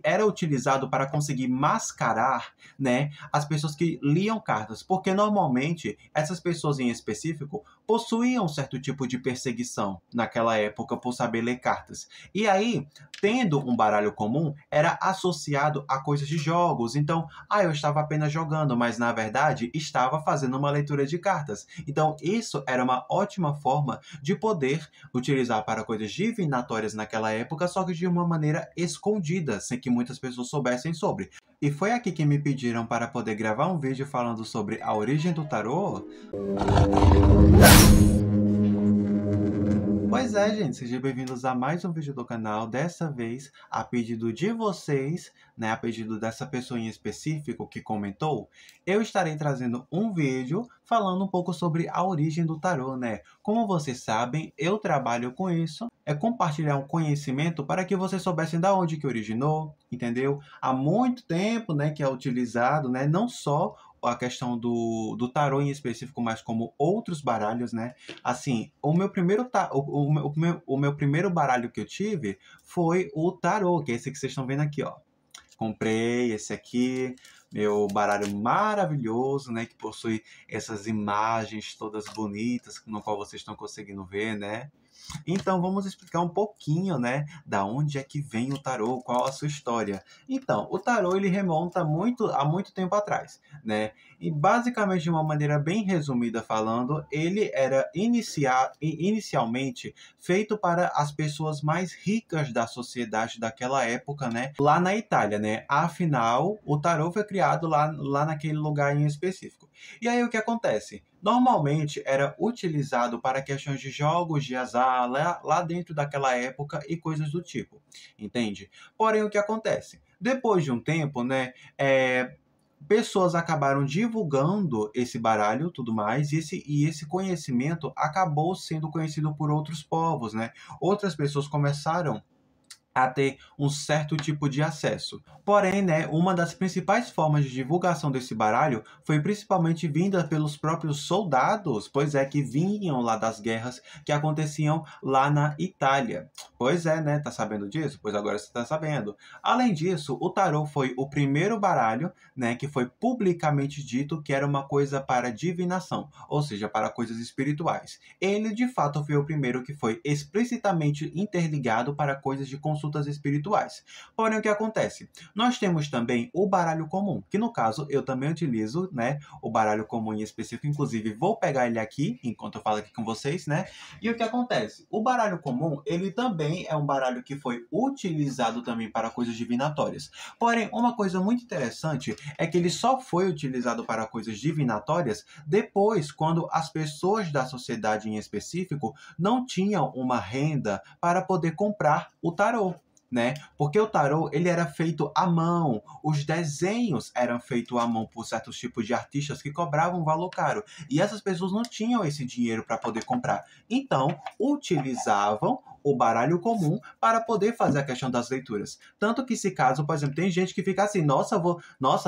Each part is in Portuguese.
era utilizado para conseguir mascarar, né, as pessoas que liam cartas, porque normalmente essas pessoas em específico possuíam um certo tipo de perseguição naquela época por saber ler cartas. E aí, tendo um baralho comum, era associado a coisas de jogos. Então, eu estava apenas jogando, mas na verdade estava fazendo uma leitura de cartas. Então, isso era uma ótima forma de poder utilizar para coisas divinatórias naquela época, só que de uma maneira escondida, sem que muitas pessoas soubessem sobre. E foi aqui que me pediram para poder gravar um vídeo falando sobre a origem do tarô. Pois é, gente, sejam bem-vindos a mais um vídeo do canal. Dessa vez, a pedido de vocês, né, a pedido dessa pessoa em específico que comentou, eu estarei trazendo um vídeo falando um pouco sobre a origem do tarô, né? Como vocês sabem, eu trabalho com isso, é compartilhar um conhecimento para que vocês soubessem da onde que originou, entendeu? Há muito tempo, né, que é utilizado, né, não só a questão do tarô em específico, mas como outros baralhos, né? Assim, o meu primeiro o meu primeiro baralho que eu tive foi o tarô, que é esse que vocês estão vendo aqui, ó. Comprei esse aqui, meu baralho maravilhoso, né, que possui essas imagens todas bonitas, no qual vocês estão conseguindo ver, né? Então vamos explicar um pouquinho, né, da onde é que vem o tarô, qual a sua história. Então, o tarô ele remonta a muito tempo atrás, né? E basicamente de uma maneira bem resumida falando, ele era inicialmente feito para as pessoas mais ricas da sociedade daquela época, né? Lá na Itália, né? Afinal, o tarô foi criado lá naquele lugar em específico. E aí o que acontece? Normalmente era utilizado para questões de jogos de azar lá dentro daquela época e coisas do tipo, entende? Porém, o que acontece? Depois de um tempo, né, pessoas acabaram divulgando esse baralho tudo mais, e esse conhecimento acabou sendo conhecido por outros povos, né? Outras pessoas começaram a ter um certo tipo de acesso. Porém, né, uma das principais formas de divulgação desse baralho foi principalmente vinda pelos próprios soldados, pois é, que vinham lá das guerras que aconteciam lá na Itália. Pois é, né, tá sabendo disso? Pois agora você tá sabendo. Além disso, o tarô foi o primeiro baralho, né, que foi publicamente dito que era uma coisa para divinação, ou seja, para coisas espirituais. Ele, de fato, foi o primeiro que foi explicitamente interligado para coisas de consultas espirituais. Porém, o que acontece? Nós temos também o baralho comum, que no caso eu também utilizo, né, o baralho comum em específico, inclusive vou pegar ele aqui, enquanto eu falo aqui com vocês, né, e o que acontece? O baralho comum, ele também é um baralho que foi utilizado também para coisas divinatórias. Porém, uma coisa muito interessante é que ele só foi utilizado para coisas divinatórias depois, quando as pessoas da sociedade em específico não tinham uma renda para poder comprar o tarô, né? Porque o tarô ele era feito à mão, os desenhos eram feitos à mão por certos tipos de artistas que cobravam um valor caro, e essas pessoas não tinham esse dinheiro para poder comprar. Então, utilizavam o baralho comum para poder fazer a questão das leituras. Tanto que se caso, por exemplo, tem gente que fica assim, nossa,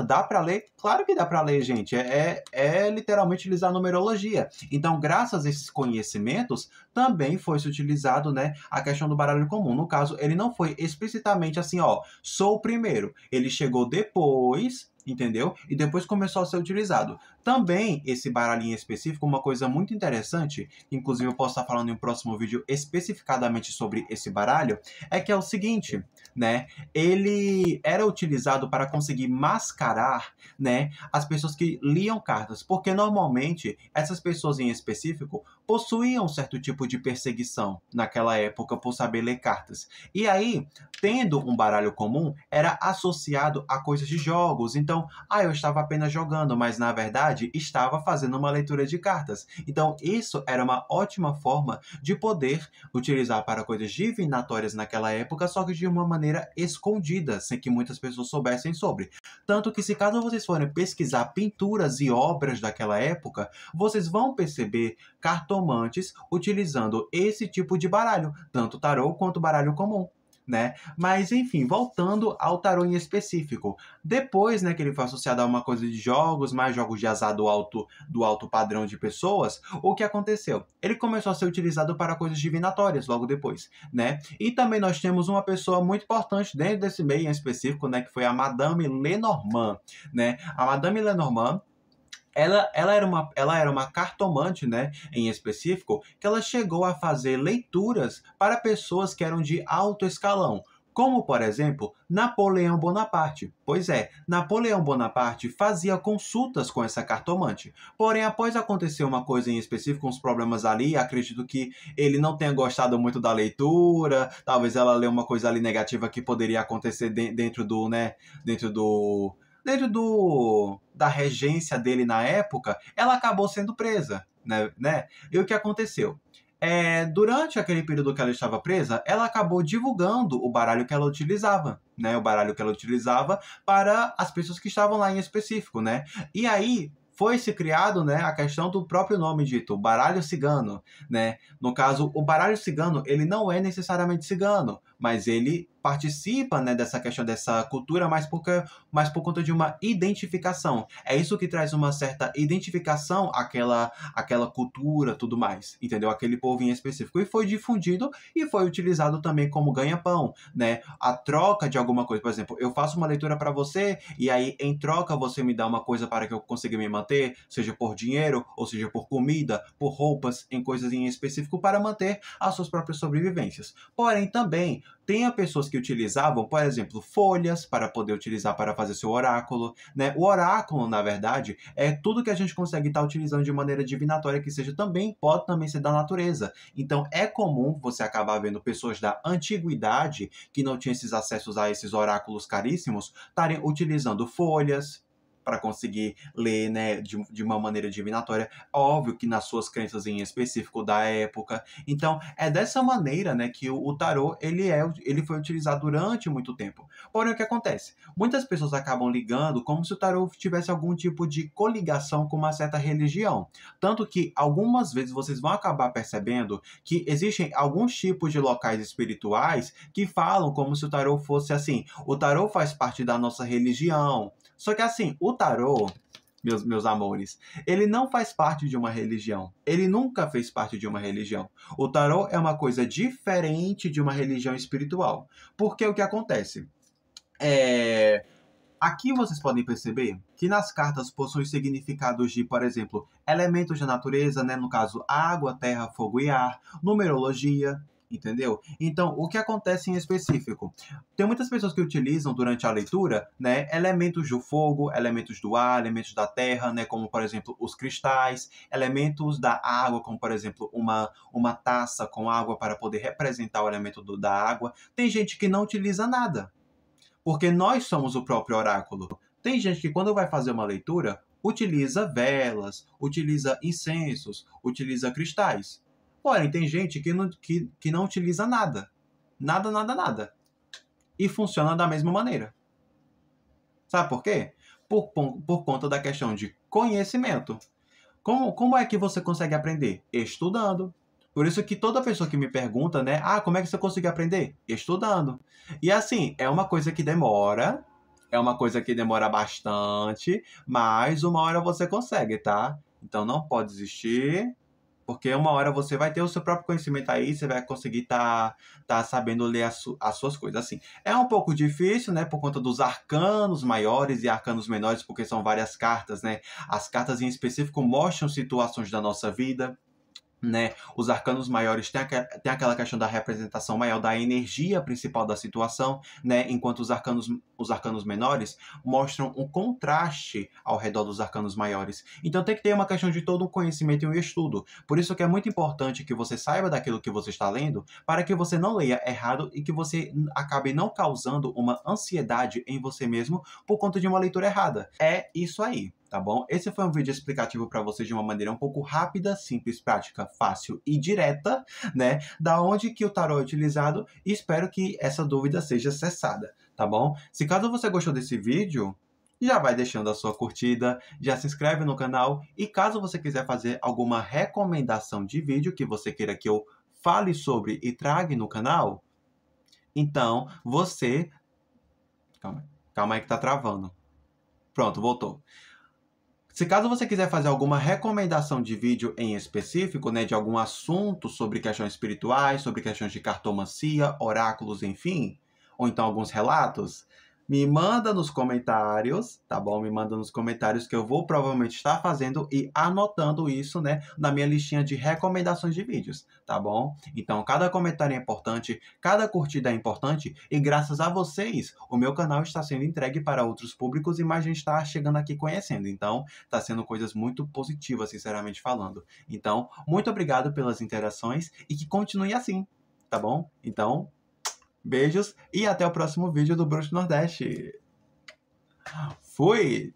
dá para ler? Claro que dá para ler, gente. É literalmente utilizar a numerologia. Então, graças a esses conhecimentos, também foi se utilizado, né, a questão do baralho comum. No caso, ele não foi explicitamente assim, ó, sou o primeiro. Ele chegou depois, entendeu? E depois começou a ser utilizado. Também, esse baralhinho específico, uma coisa muito interessante, inclusive eu posso estar falando em um próximo vídeo especificadamente sobre esse baralho, é que é o seguinte, né? Ele era utilizado para conseguir mascarar, né, as pessoas que liam cartas, porque normalmente essas pessoas em específico possuíam um certo tipo de perseguição naquela época por saber ler cartas. E aí, tendo um baralho comum, era associado a coisas de jogos. Então, eu estava apenas jogando, mas na verdade estava fazendo uma leitura de cartas. Então, isso era uma ótima forma de poder utilizar para coisas divinatórias naquela época, só que de uma maneira escondida, sem que muitas pessoas soubessem sobre. Tanto que se caso vocês forem pesquisar pinturas e obras daquela época, vocês vão perceber cartomantes utilizando esse tipo de baralho, tanto tarô quanto baralho comum. né? Mas enfim, voltando ao tarô em específico. Depois, né, que ele foi associado a uma coisa de jogos, mais jogos de azar do alto padrão de pessoas, o que aconteceu? Ele começou a ser utilizado para coisas divinatórias logo depois, né? E também nós temos uma pessoa muito importante dentro desse meio em específico, né, que foi a Madame Lenormand, né? A Madame Lenormand ela era uma cartomante, né, em específico, que ela chegou a fazer leituras para pessoas que eram de alto escalão, como, por exemplo, Napoleão Bonaparte. Pois é, Napoleão Bonaparte fazia consultas com essa cartomante. Porém, após acontecer uma coisa em específico, uns problemas ali, acredito que ele não tenha gostado muito da leitura, talvez ela leu uma coisa ali negativa que poderia acontecer dentro do, né, dentro do da regência dele na época, ela acabou sendo presa, né? E o que aconteceu? Durante aquele período que ela estava presa, ela acabou divulgando o baralho que ela utilizava, né? O baralho que ela utilizava para as pessoas que estavam lá em específico, né? E aí foi-se criado, né, a questão do próprio nome dito, o baralho cigano, né? No caso, o baralho cigano, ele não é necessariamente cigano, mas ele participa, né, dessa questão dessa cultura, mas por conta de uma identificação. É isso que traz uma certa identificação àquela cultura, tudo mais, entendeu? Aquele povo em específico. E foi difundido e foi utilizado também como ganha-pão, né? A troca de alguma coisa. Por exemplo, eu faço uma leitura para você e aí, em troca, você me dá uma coisa para que eu consiga me manter, seja por dinheiro, ou seja por comida, por roupas, em coisas em específico, para manter as suas próprias sobrevivências. Porém, também, tem pessoas que utilizavam, por exemplo, folhas para poder utilizar para fazer seu oráculo, né? O oráculo, na verdade, é tudo que a gente consegue estar utilizando de maneira divinatória que seja também, pode também ser da natureza. Então, é comum você acabar vendo pessoas da antiguidade que não tinham esses acessos a esses oráculos caríssimos estarem utilizando folhas para conseguir ler, né, de uma maneira divinatória, óbvio que nas suas crenças em específico da época. Então, é dessa maneira, né, que o tarô ele foi utilizado durante muito tempo. Porém, o que acontece? Muitas pessoas acabam ligando como se o tarô tivesse algum tipo de coligação com uma certa religião. Tanto que algumas vezes vocês vão acabar percebendo que existem alguns tipos de locais espirituais que falam como se o tarô fosse assim, o tarô faz parte da nossa religião. Só que assim, o tarô, meus amores, ele não faz parte de uma religião. Ele nunca fez parte de uma religião. O tarô é uma coisa diferente de uma religião espiritual. Porque o que acontece? Aqui vocês podem perceber que nas cartas possuem significados de, por exemplo, elementos da natureza, né? No caso, água, terra, fogo e ar, numerologia, entendeu? Então, o que acontece em específico? Tem muitas pessoas que utilizam durante a leitura, né, elementos do fogo, elementos do ar, elementos da terra, né, como por exemplo os cristais, elementos da água, como por exemplo uma taça com água para poder representar o elemento da água. Tem gente que não utiliza nada, porque nós somos o próprio oráculo. Tem gente que quando vai fazer uma leitura, utiliza velas, utiliza incensos, utiliza cristais. Porém, tem gente que não utiliza nada. Nada, nada, nada. E funciona da mesma maneira. Sabe por quê? Por conta da questão de conhecimento. Como é que você consegue aprender? Estudando. Por isso que toda pessoa que me pergunta, né? Ah, como é que você consegue aprender? Estudando. E assim, é uma coisa que demora bastante, mas uma hora você consegue, tá? Então não pode desistir, porque uma hora você vai ter o seu próprio conhecimento aí, você vai conseguir tá sabendo ler as suas coisas. Assim, é um pouco difícil, né, por conta dos arcanos maiores e arcanos menores, porque são várias cartas, né? As cartas em específico mostram situações da nossa vida, né? Os arcanos maiores têm aquela questão da representação maior da energia principal da situação, né? Enquanto os arcanos menores mostram um contraste ao redor dos arcanos maiores. Então tem que ter uma questão de todo um conhecimento e um estudo. Por isso que é muito importante que você saiba daquilo que você está lendo, para que você não leia errado e que você acabe não causando uma ansiedade em você mesmo por conta de uma leitura errada. É isso aí. Tá bom? Esse foi um vídeo explicativo para vocês de uma maneira um pouco rápida, simples, prática, fácil e direta, né? Da onde que o tarô é utilizado, e espero que essa dúvida seja cessada, tá bom? Se caso você gostou desse vídeo, já vai deixando a sua curtida, já se inscreve no canal, e caso você quiser fazer alguma recomendação de vídeo que você queira que eu fale sobre e traga no canal, Então, você... Calma aí que tá travando. Pronto, voltou. Se caso você quiser fazer alguma recomendação de vídeo em específico, né, de algum assunto sobre questões espirituais, sobre questões de cartomancia, oráculos, enfim, ou então alguns relatos, me manda nos comentários, tá bom? Me manda nos comentários que eu vou provavelmente estar fazendo e anotando isso, né, na minha listinha de recomendações de vídeos, tá bom? Então, cada comentário é importante, cada curtida é importante e graças a vocês, o meu canal está sendo entregue para outros públicos e mais gente está chegando aqui conhecendo. Então, tá sendo coisas muito positivas, sinceramente falando. Então, muito obrigado pelas interações e que continue assim, tá bom? Então, beijos e até o próximo vídeo do Bruxo Nordeste. Fui!